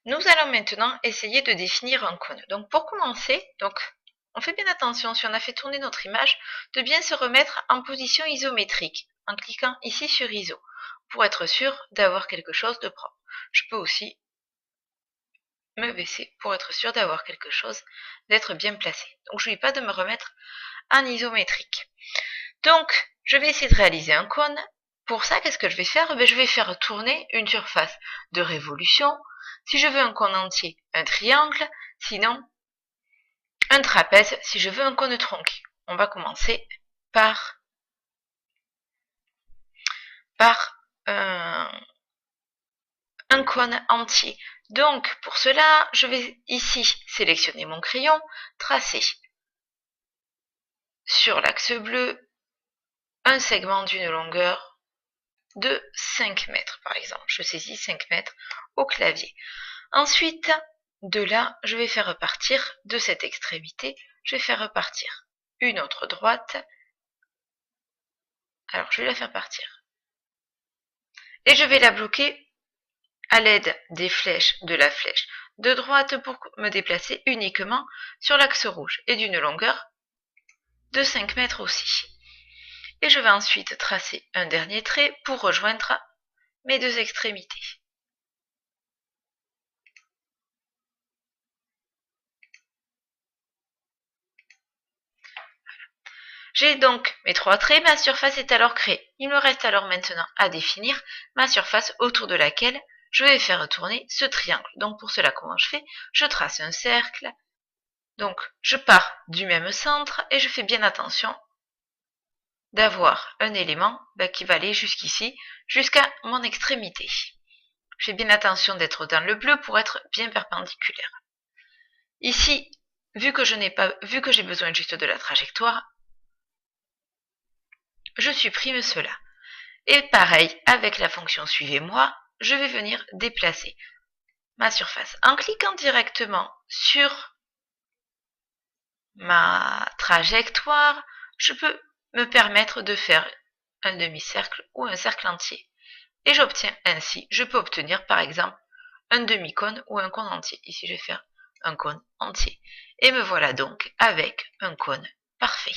Nous allons maintenant essayer de définir un cône. Donc pour commencer, on fait bien attention, si on a fait tourner notre image, de bien se remettre en position isométrique, en cliquant ici sur ISO, pour être sûr d'avoir quelque chose de propre. Je peux aussi me baisser pour être sûr d'avoir quelque chose, d'être bien placé. Donc je n'oublie pas de me remettre en isométrique. Donc je vais essayer de réaliser un cône. Pour ça, qu'est-ce que je vais faire? Je vais faire tourner une surface de révolution. Si je veux un cône entier, un triangle. Sinon, un trapèze si je veux un cône tronqué. On va commencer par un cône entier. Donc, pour cela, je vais ici sélectionner mon crayon, tracer sur l'axe bleu un segment d'une longueur de 5 mètres, par exemple. Je saisis 5 mètres au clavier. Ensuite, de là, je vais faire repartir de cette extrémité, je vais faire repartir une autre droite. Alors, je vais la faire partir. Et je vais la bloquer à l'aide des flèches de la flèche de droite pour me déplacer uniquement sur l'axe rouge et d'une longueur de 5 mètres aussi. Et je vais ensuite tracer un dernier trait pour rejoindre mes deux extrémités. J'ai donc mes trois traits, ma surface est alors créée. Il me reste alors maintenant à définir ma surface autour de laquelle je vais faire tourner ce triangle. Donc pour cela, comment je fais? Je trace un cercle. Donc je pars du même centre et je fais bien attention d'avoir un élément qui va aller jusqu'ici, jusqu'à mon extrémité. Je fais bien attention d'être dans le bleu pour être bien perpendiculaire. Ici, vu que j'ai besoin juste de la trajectoire, je supprime cela. Et pareil, avec la fonction suivez-moi, je vais venir déplacer ma surface. En cliquant directement sur ma trajectoire, je peux me permettre de faire un demi-cercle ou un cercle entier. Et j'obtiens ainsi, je peux obtenir par exemple un demi-cône ou un cône entier. Ici, je vais faire un cône entier. Et me voilà donc avec un cône parfait.